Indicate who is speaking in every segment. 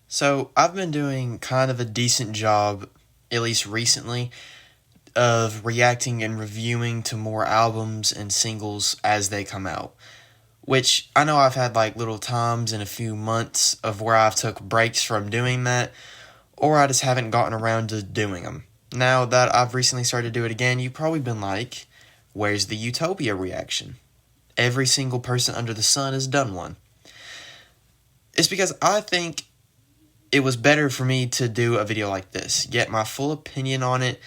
Speaker 1: So, I've been doing kind of a decent job, at least recently, of reacting and reviewing to more albums and singles as they come out. Which I know I've had like little times in a few months of where I've took breaks from doing that, or I just haven't gotten around to doing them. Now that I've recently started to do it again, you've probably been like, where's the Utopia reaction? Every single person under the sun has done one. It's because I think it was better for me to do a video like this, get my full opinion on it,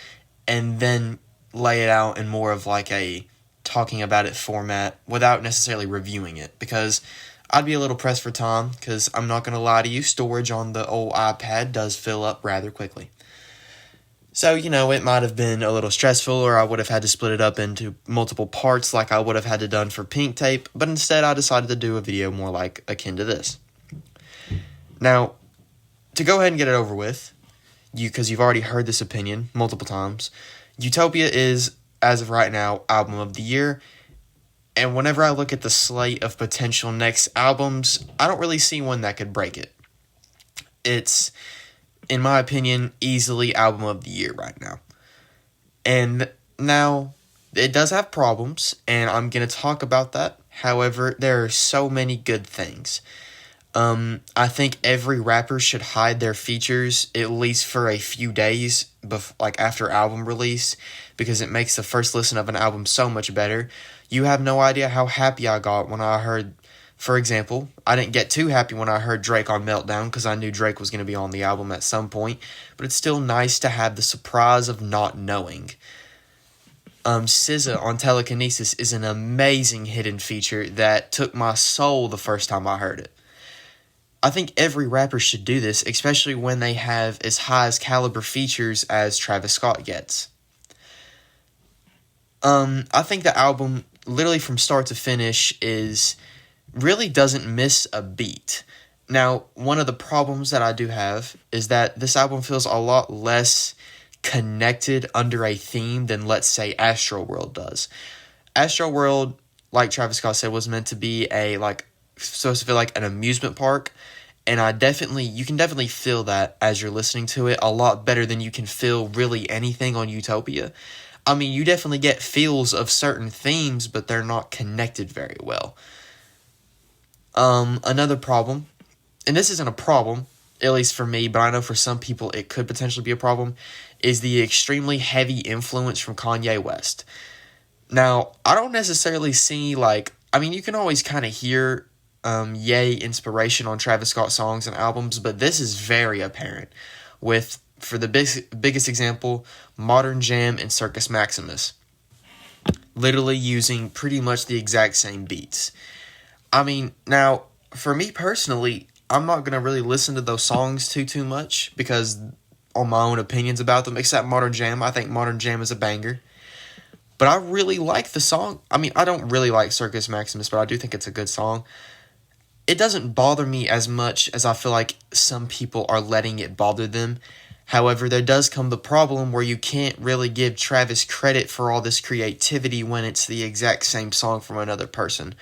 Speaker 1: and then lay it out in more of like a talking about it format without necessarily reviewing it, because I'd be a little pressed for time, because I'm not going to lie to you, storage on the old iPad does fill up rather quickly. So, it might have been a little stressful, or I would have had to split it up into multiple parts like I would have had to done for Pink Tape, but instead I decided to do a video more like akin to this. Now, to go ahead and get it over with, because you've already heard this opinion multiple times, Utopia is, as of right now, album of the year. And whenever I look at the slate of potential next albums, I don't really see one that could break it. It's, in my opinion, easily album of the year right now. And now, it does have problems, and I'm going to talk about that. However, there are so many good things. I think every rapper should hide their features at least for a few days, after album release, because it makes the first listen of an album so much better. You have no idea how happy I got when I heard, for example, I didn't get too happy when I heard Drake on Meltdown, because I knew Drake was going to be on the album at some point, but it's still nice to have the surprise of not knowing. SZA on Telekinesis is an amazing hidden feature that took my soul the first time I heard it. I think every rapper should do this, especially when they have as high as caliber features as Travis Scott gets. I think the album, literally from start to finish, really doesn't miss a beat. Now, one of the problems that I do have is that this album feels a lot less connected under a theme than, let's say, Astroworld does. Astroworld, like Travis Scott said, was meant to be supposed to feel like an amusement park, and you can definitely feel that as you're listening to it a lot better than you can feel really anything on Utopia. I mean, you definitely get feels of certain themes, but they're not connected very well. Another problem, and this isn't a problem, at least for me, but I know for some people it could potentially be a problem, is the extremely heavy influence from Kanye West. Now, I don't necessarily see, you can always kind of hear Ye inspiration on Travis Scott songs and albums, but this is very apparent with, for the biggest example, Modern Jam and Circus Maximus, literally using pretty much the exact same beats. Now, for me personally, I'm not going to really listen to those songs too much, because on my own opinions about them, except Modern Jam. I think Modern Jam is a banger. But I really like the song. I don't really like Circus Maximus, but I do think it's a good song. It doesn't bother me as much as I feel like some people are letting it bother them. However, there does come the problem where you can't really give Travis credit for all this creativity when it's the exact same song from another person,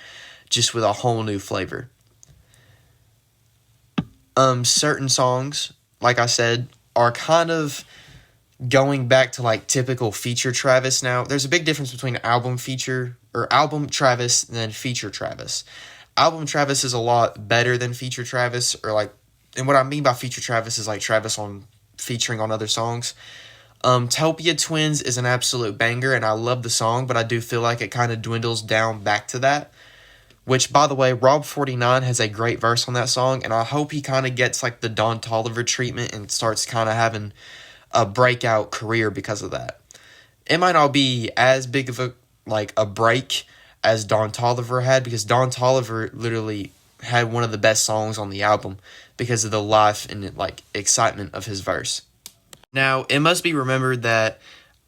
Speaker 1: just with a whole new flavor. Certain songs, like I said, are kind of going back to typical feature Travis. Now, there's a big difference between album Travis and then feature Travis. Album Travis is a lot better than feature Travis, and what I mean by feature Travis is Travis featuring on other songs. Utopia Twins is an absolute banger, and I love the song, but I do feel like it kind of dwindles down back to that. Which, by the way, Rob49 has a great verse on that song, and I hope he kind of gets the Don Toliver treatment and starts kind of having a breakout career because of that. It might not be as big of a break as Don Toliver had, because Don Toliver literally had one of the best songs on the album because of the life and excitement of his verse. Now, it must be remembered that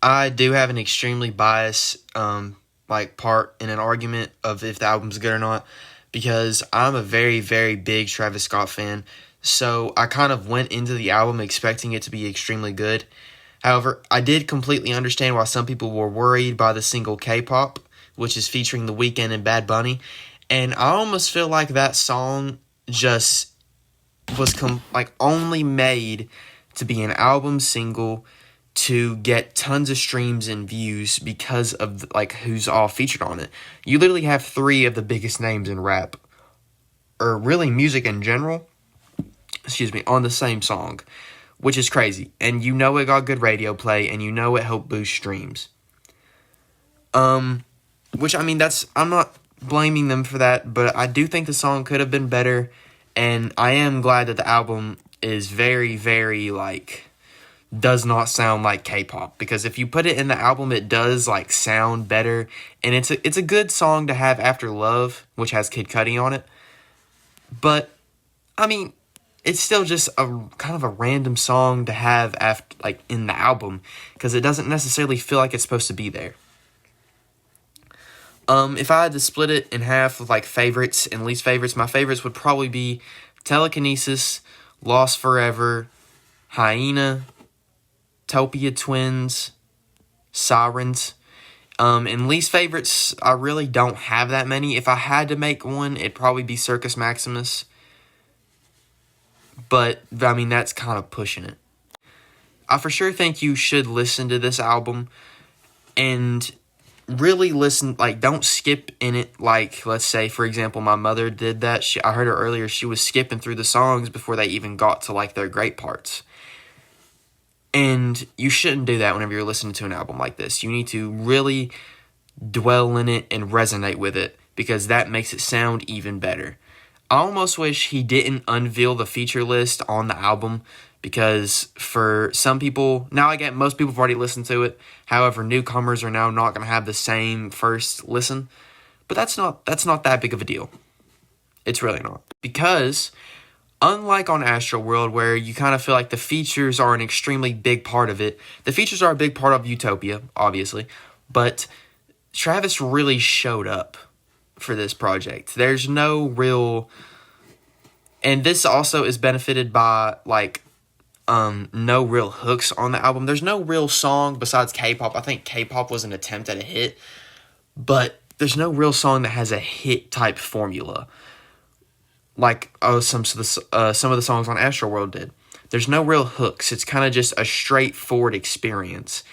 Speaker 1: I do have an extremely biased part in an argument of if the album's good or not, because I'm a very, very big Travis Scott fan. So I kind of went into the album expecting it to be extremely good. However, I did completely understand why some people were worried by the single K-Pop, which is featuring The Weeknd and Bad Bunny. And I almost feel like that song just was only made to be an album single to get tons of streams and views because of who's all featured on it. You literally have 3 of the biggest names in rap, or really music in general, on the same song, which is crazy. And you know it got good radio play, and you know it helped boost streams. Which, I mean, I'm not blaming them for that, but I do think the song could have been better, and I am glad that the album is very, very, does not sound like K-pop, because if you put it in the album, it does, sound better, and it's a good song to have after Love, which has Kid Cudi on it, but, I mean, it's still just a kind of a random song to have after, in the album, because it doesn't necessarily feel like it's supposed to be there. If I had to split it in half with favorites and least favorites, my favorites would probably be Telekinesis, Lost Forever, Hyena, Utopia Twins, Sirens. And least favorites, I really don't have that many. If I had to make one, it'd probably be Circus Maximus. But, I mean, that's kind of pushing it. I for sure think you should listen to this album and really listen, don't skip in it. Let's say, for example, my mother did that. I heard her earlier, she was skipping through the songs before they even got to, their great parts. And you shouldn't do that whenever you're listening to an album like this. You need to really dwell in it and resonate with it, because that makes it sound even better. I almost wish he didn't unveil the feature list on the album, because for some people, now I get most people have already listened to it. However, newcomers are now not going to have the same first listen. But that's not that big of a deal. It's really not. Because unlike on Astroworld, where you kind of feel like the features are an extremely big part of it, the features are a big part of Utopia, obviously, but Travis really showed up for this project. There's no real, and this also is benefited by no real hooks on the album. There's no real song besides K-pop. I think K-pop was an attempt at a hit, but there's no real song that has a hit type formula some of the songs on Astroworld did. There's no real hooks. It's kind of just a straightforward experience,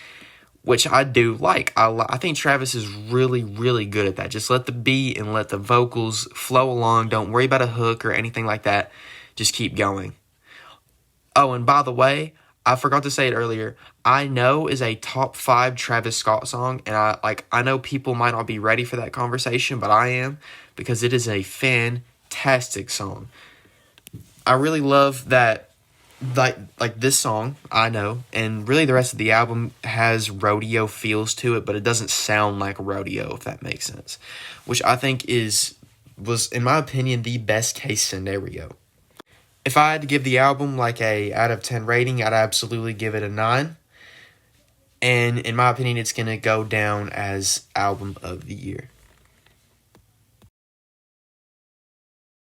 Speaker 1: which I do like. I think Travis is really, really good at that. Just let the beat and let the vocals flow along. Don't worry about a hook or anything like that. Just keep going. Oh, and by the way, I forgot to say it earlier. I Know is a top 5 Travis Scott song, and I know people might not be ready for that conversation, but I am, because it is a fantastic song. I really love that, this song, I Know, and really the rest of the album has rodeo feels to it, but it doesn't sound like rodeo, if that makes sense, which I think was, in my opinion, the best case scenario. If I had to give the album a out of 10 rating, I'd absolutely give it a 9. And in my opinion, it's going to go down as album of the year.